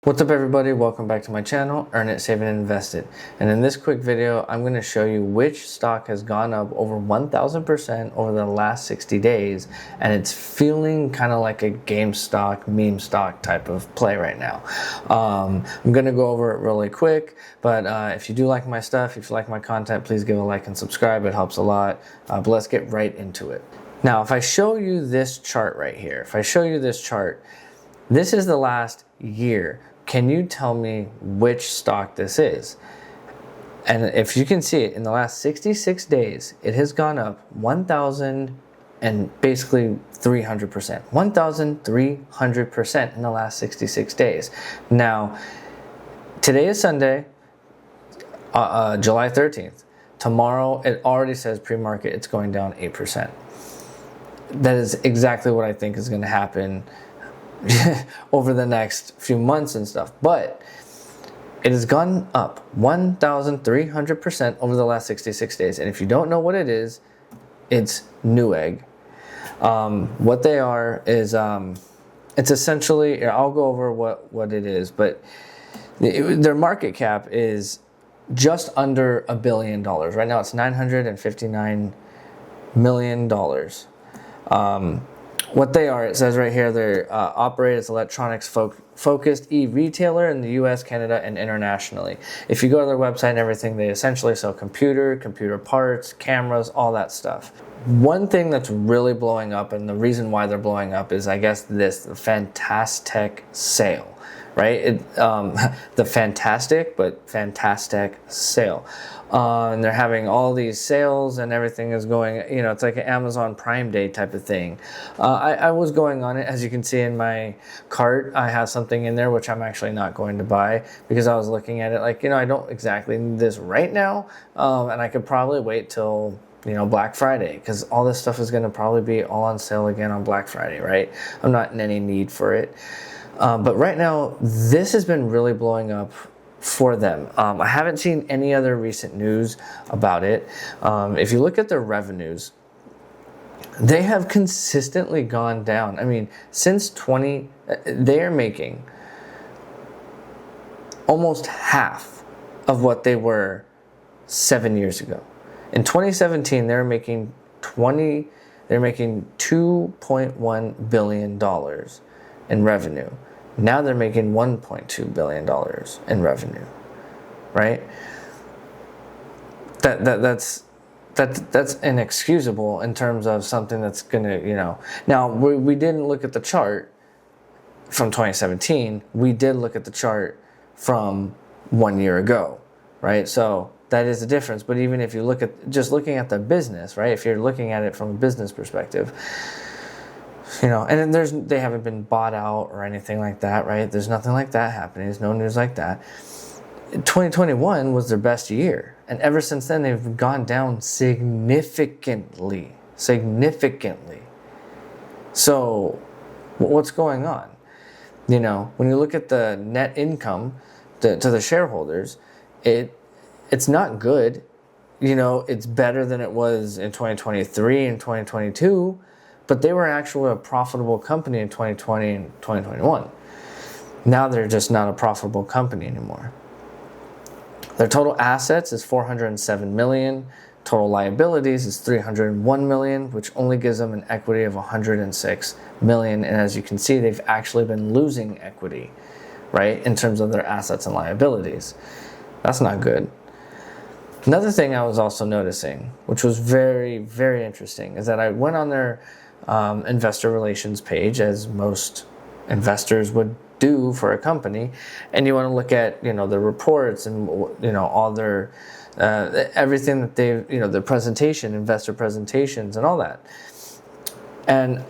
What's up everybody, welcome back to my channel, Earn It, Save It, Invest It. And in this quick video, I'm going to show you which stock has gone up over 1,000% over the last 60 days. And it's feeling kind of like a GameStop, meme stock type of play right now. I'm going to go over it really quick, but if you do like my stuff, if you like my content, please give a like and subscribe. It helps a lot. But let's get right into it. Now, if I show you this chart right here, this is the last year. Can you tell me which stock this is? And if you can see it, in the last 66 days, it has gone up 1,000 and basically 300%. 1,300% in the last 66 days. Now, today is Sunday, July 13th. Tomorrow, it already says pre-market, it's going down 8%. That is exactly what I think is going to happen over the next few months and stuff, but it has gone up 1,300% over the last 66 days. And if you don't know what it is, it's Newegg. What they are is it's essentially, I'll go over what it is, but their market cap is just under $1 billion. Right now it's $959 million. What they are, it says right here, they operate as electronics focused e-retailer in the US, Canada, and internationally. If you go to their website and everything, they essentially sell computer parts, cameras, all that stuff. One thing that's really blowing up, and the reason why they're blowing up, is I guess the Fantastic sale. Right? The fantastic sale. And they're having all these sales and everything is going, it's like an Amazon Prime Day type of thing. I was going on it. As you can see in my cart, I have something in there which I'm actually not going to buy because I was looking at it like, I don't exactly need this right now. And I could probably wait till Black Friday, because all this stuff is going to probably be all on sale again on Black Friday, right? I'm not in any need for it. But right now, this has been really blowing up for them. I haven't seen any other recent news about it. If you look at their revenues, they have consistently gone down. I mean, since they are making almost half of what they were 7 years ago. In 2017, they're making $2.1 billion in revenue. Now they're making $1.2 billion in revenue, right? That's inexcusable in terms of something that's gonna, Now we didn't look at the chart from 2017. We did look at the chart from 1 year ago, right? So that is the difference. But even if you look at looking at the business, right? If you're looking at it from a business perspective, and they haven't been bought out or anything like that, right? There's nothing like that happening. There's no news like that. 2021 was their best year. And ever since then, they've gone down significantly. So what's going on? When you look at the net income to the shareholders, it's not good. It's better than it was in 2023 and 2022. But they were actually a profitable company in 2020 and 2021. Now they're just not a profitable company anymore. Their total assets is $407 million. Total liabilities is $301 million, which only gives them an equity of $106 million. And as you can see, they've actually been losing equity, right, in terms of their assets and liabilities. That's not good. Another thing I was also noticing, which was very, very interesting, is that I went on their investor relations page, as most investors would do for a company, and you want to look at the reports and all their everything that they've their presentation, investor presentations, and all that. And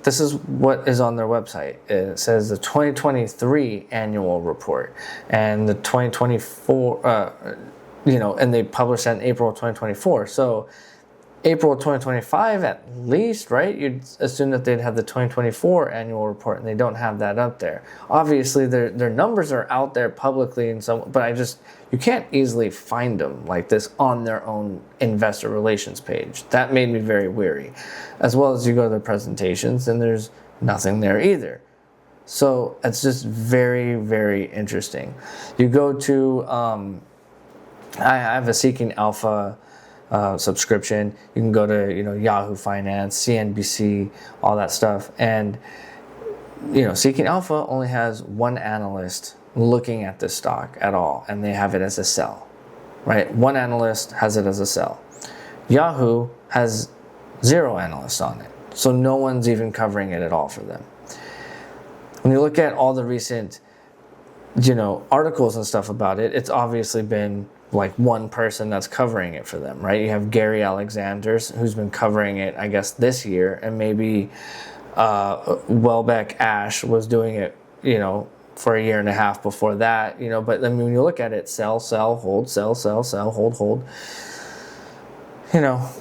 this is what is on their website. It says the 2023 annual report and the 2024 and they published that in April of 2024. So April of 2025 at least, right? You'd assume that they'd have the 2024 annual report, and they don't have that up there. Obviously, their numbers are out there publicly, but you can't easily find them like this on their own investor relations page. That made me very weary. As well as you go to their presentations, and there's nothing there either. So it's just very, very interesting. You go to, I have a Seeking Alpha subscription. You can go to, Yahoo Finance, CNBC, all that stuff. And, Seeking Alpha only has one analyst looking at this stock at all, and they have it as a sell, right? One analyst has it as a sell. Yahoo has 0 analysts on it. So no one's even covering it at all for them. When you look at all the recent, articles and stuff about it, it's obviously been like one person that's covering it for them, right? You have Gary Alexander, who's been covering it, I guess, this year, and maybe Welbeck Ash was doing it, for a year and a half before that, But then when you look at it, sell, hold, sell, hold.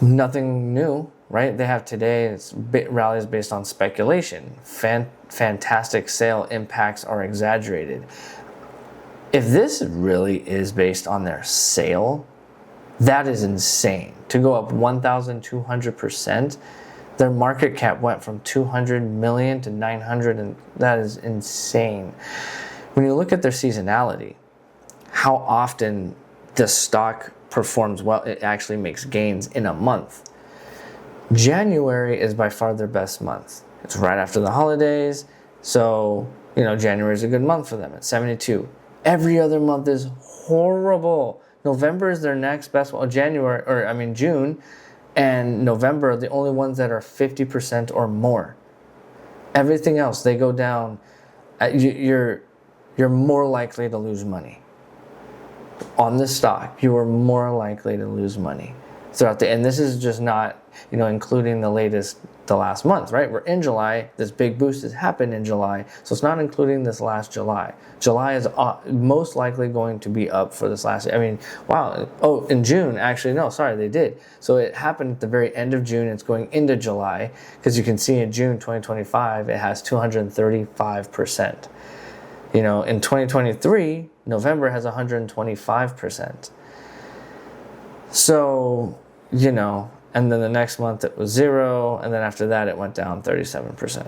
Nothing new. Right? They have today, it's rallies based on speculation. Fantastic sale impacts are exaggerated. If this really is based on their sale, that is insane. To go up 1,200%, their market cap went from 200 million to 900, and that is insane. When you look at their seasonality, how often the stock performs well, it actually makes gains in a month. January is by far their best month. It's right after the holidays, so January is a good month for them at 72. Every other month is horrible. November is their next best one. June and November are the only ones that are 50% or more. Everything else, they go down. You're more likely to lose money. On this stock, you are more likely to lose money throughout and this is just not, including the last month, right? We're in July. This big boost has happened in July. So it's not including this last July. July is most likely going to be up for this last, wow. Oh, in June, actually, no, sorry, they did. So it happened at the very end of June. It's going into July, because you can see in June 2025, it has 235%. In 2023, November has 125%. So, and then the next month it was 0, and then after that it went down 37%.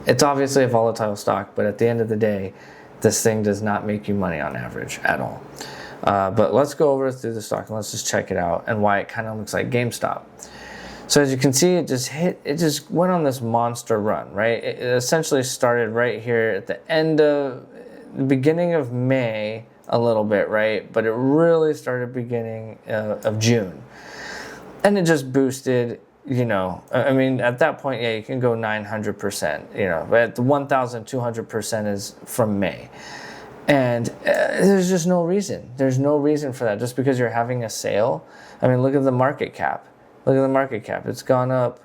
It's obviously a volatile stock, but at the end of the day, this thing does not make you money on average at all. But let's go over through the stock and let's just check it out and why it kind of looks like GameStop. So as you can see, it just went on this monster run, right? It essentially started right here at the beginning of May, a little bit, right? But it really started beginning of June. And it just boosted, at that point, yeah, you can go 900%, but at the 1,200% is from May. And there's just no reason. There's no reason for that. Just because you're having a sale. Look at the market cap. Look at the market cap. It's gone up,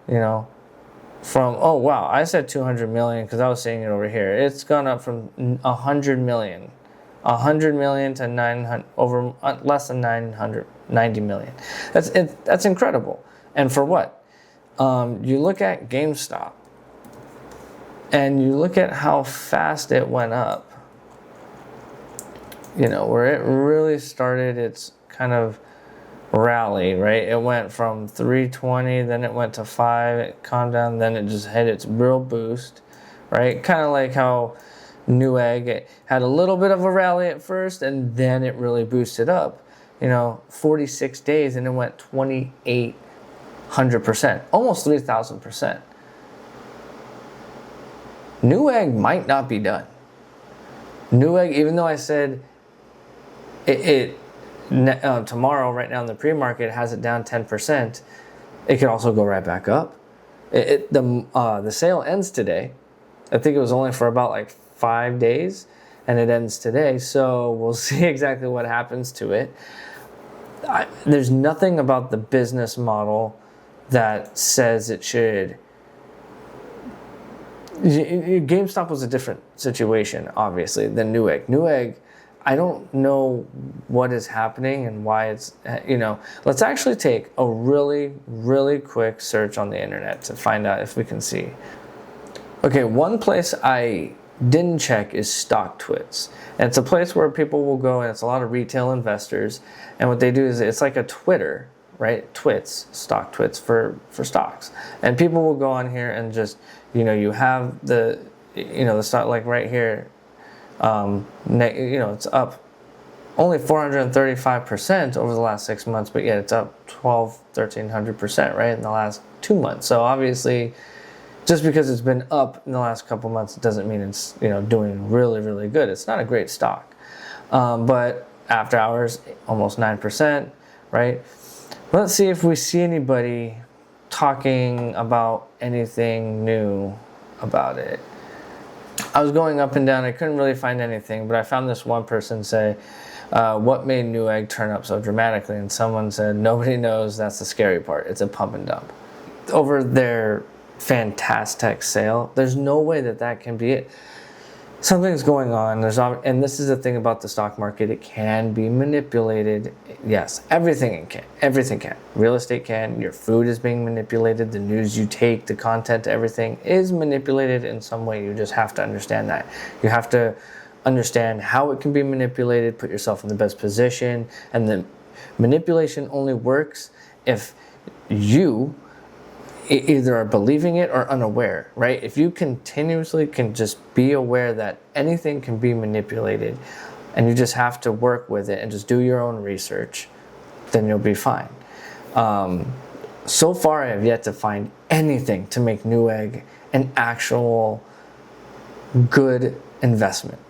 from, oh, wow, I said 200 million because I was seeing it over here. It's gone up from 100 million. 100 million to 900, over less than 990 million. That's incredible. And for what? You look at GameStop, and you look at how fast it went up. Where it really started its kind of rally, right? It went from 320, then it went to 5, it calmed down, then it just hit its real boost, right? Kind of like how Newegg, it had a little bit of a rally at first, and then it really boosted up. 46 days, and it went 2,800%, almost 3,000%. Newegg might not be done. Newegg, even though I said tomorrow, right now in the pre-market, has it down 10%, it could also go right back up. The sale ends today. I think it was only for about like 5 days, and it ends today, so we'll see exactly what happens to it. There's nothing about the business model that says it should. GameStop was a different situation, obviously, than Newegg. Newegg, I don't know what is happening and why it's, let's actually take a really, really quick search on the internet to find out if we can see. Okay, one place I didn't check is StockTwits. And it's a place where people will go, and it's a lot of retail investors. And what they do is it's like a Twitter, right? StockTwits for stocks. And people will go on here and just, You have the stock like right here. It's up only 435% over the last 6 months, but yet it's up 1,300%, right, in the last 2 months. So obviously, just because it's been up in the last couple months, it doesn't mean it's doing really, really good. It's not a great stock, but after hours, almost 9%, right? Let's see if we see anybody talking about anything new about it. I was going up and down. I couldn't really find anything, but I found this one person say, what made Newegg turn up so dramatically? And someone said, nobody knows. That's the scary part. It's a pump and dump. Over their Fantastic sale, there's no way that can be it. Something's going on. And this is the thing about the stock market. It can be manipulated. Yes, everything can. Real estate can. Your food is being manipulated. The news you take, the content, everything is manipulated in some way. You just have to understand that. You have to understand how it can be manipulated, put yourself in the best position. And the manipulation only works if you either are believing it or unaware, right? If you continuously can just be aware that anything can be manipulated and you just have to work with it and just do your own research, then you'll be fine. So far, I have yet to find anything to make Newegg an actual good investment,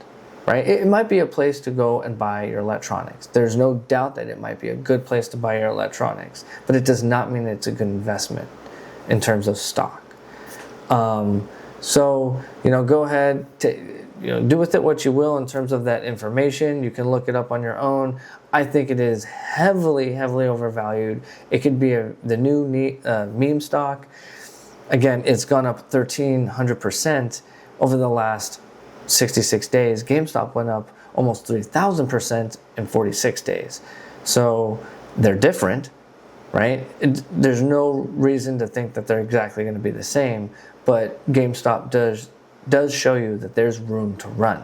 right? It might be a place to go and buy your electronics. There's no doubt that it might be a good place to buy your electronics, but it does not mean it's a good investment in terms of stock. So go ahead, do with it what you will in terms of that information. You can look it up on your own. I think it is heavily, heavily overvalued. It could be the new meme stock. Again, it's gone up 1,300% over the last 66 days. GameStop went up almost 3,000% in 46 days. So they're different, right? There's no reason to think that they're exactly going to be the same, but GameStop does show you that there's room to run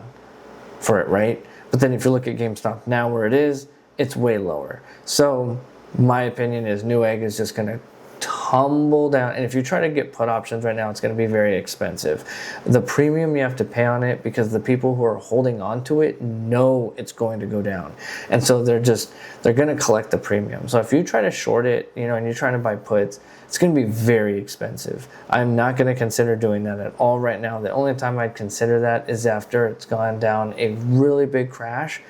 for it, right? But then if you look at GameStop now where it is, it's way lower. So my opinion is Newegg is just going to tumble down. And if you try to get put options right now, it's going to be very expensive. The premium you have to pay on it because the people who are holding on to it know it's going to go down. And so they're going to collect the premium. So if you try to short it, and you're trying to buy puts, it's going to be very expensive. I'm not going to consider doing that at all right now. The only time I'd consider that is after it's gone down a really big crash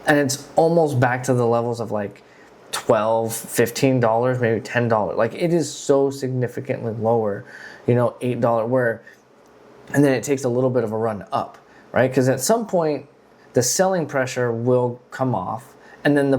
and it's almost back to the levels of like $12, $15, maybe $10. Like it is so significantly lower, $8 and then it takes a little bit of a run up, right? Because at some point the selling pressure will come off and then the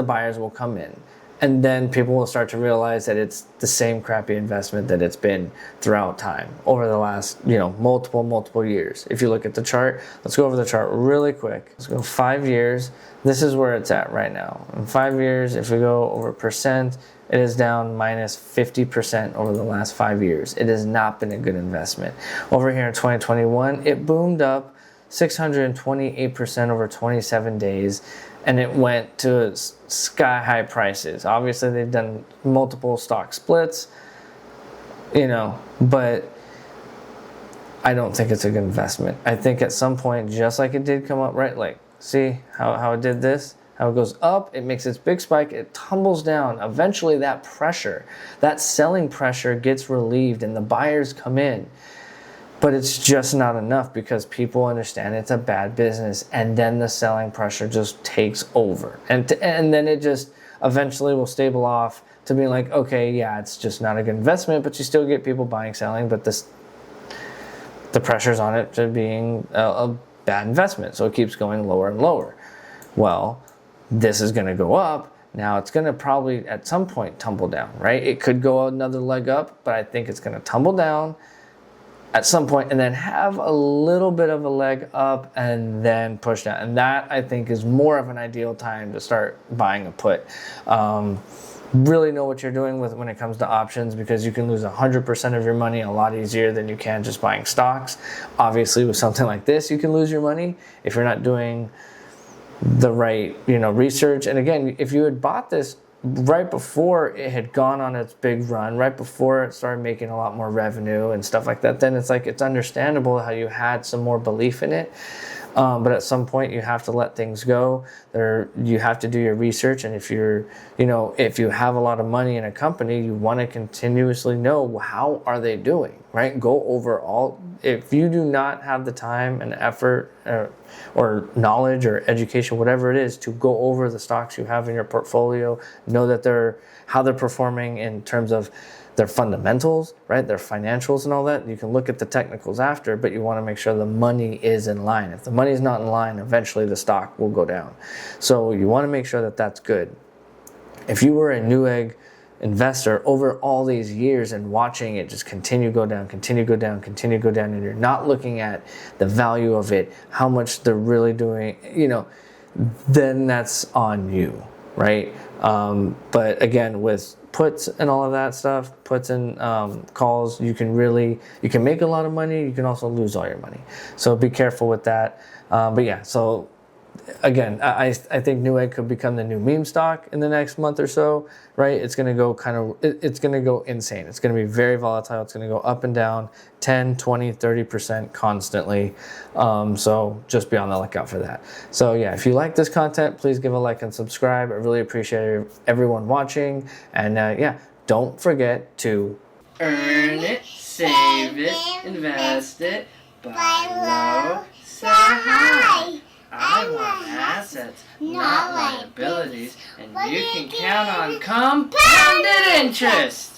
buyers will come in. And then people will start to realize that it's the same crappy investment that it's been throughout time over the last, multiple years. If you look at the chart, let's go over the chart really quick. Let's go 5 years. This is where it's at right now. In 5 years, if we go over percent, it is down minus 50% over the last 5 years. It has not been a good investment. Over here in 2021, it boomed up 628% over 27 days. And it went to sky high prices. Obviously, they've done multiple stock splits, but I don't think it's a good investment. I think at some point, just like it did come up, right? Like, see how it did this? How it goes up, it makes its big spike, it tumbles down. Eventually, that pressure, that selling pressure gets relieved and the buyers come in. But it's just not enough because people understand it's a bad business, and then the selling pressure just takes over, and then it just eventually will stable off to being like, okay, yeah, it's just not a good investment, but you still get people buying, selling, but the pressure's on it to being a bad investment, so it keeps going lower and lower. Well, this is going to go up. Now it's going to probably at some point tumble down, right? It could go another leg up, but I think it's going to tumble down at some point and then have a little bit of a leg up and then push down. And that, I think, is more of an ideal time to start buying a put. Really know what you're doing when it comes to options, because you can lose 100% of your money a lot easier than you can just buying stocks. Obviously, with something like this, you can lose your money if you're not doing the right research. And again, if you had bought this right before it had gone on its big run, right before it started making a lot more revenue and stuff like that, then it's like, it's understandable how you had some more belief in it. But at some point you have to let things go. You have to do your research. And if if you have a lot of money in a company, you want to continuously know, how are they doing, right? Go over all. If you do not have the time and effort or knowledge or education, whatever it is, to go over the stocks you have in your portfolio, know that how they're performing in terms of their fundamentals, right? Their financials and all that. You can look at the technicals after, but you want to make sure the money is in line. If the money is not in line, eventually the stock will go down. So you want to make sure that that's good. If you were a Newegg investor over all these years and watching it just continue go down, and you're not looking at the value of it, how much they're really doing, then that's on you, right? But again, with puts and all of that stuff, puts and calls, you can make a lot of money. You can also lose all your money. So be careful with that. But yeah, so again, I think Newegg could become the new meme stock in the next month or so, right? It's going to go it's going to go insane. It's going to be very volatile. It's going to go up and down 10, 20, 30% constantly. So just be on the lookout for that. So yeah, if you like this content, please give a like and subscribe. I really appreciate everyone watching. And yeah, don't forget to earn it, save it, invest it, buy low, sell high. I want assets, not liabilities, and you can count on compounded interest.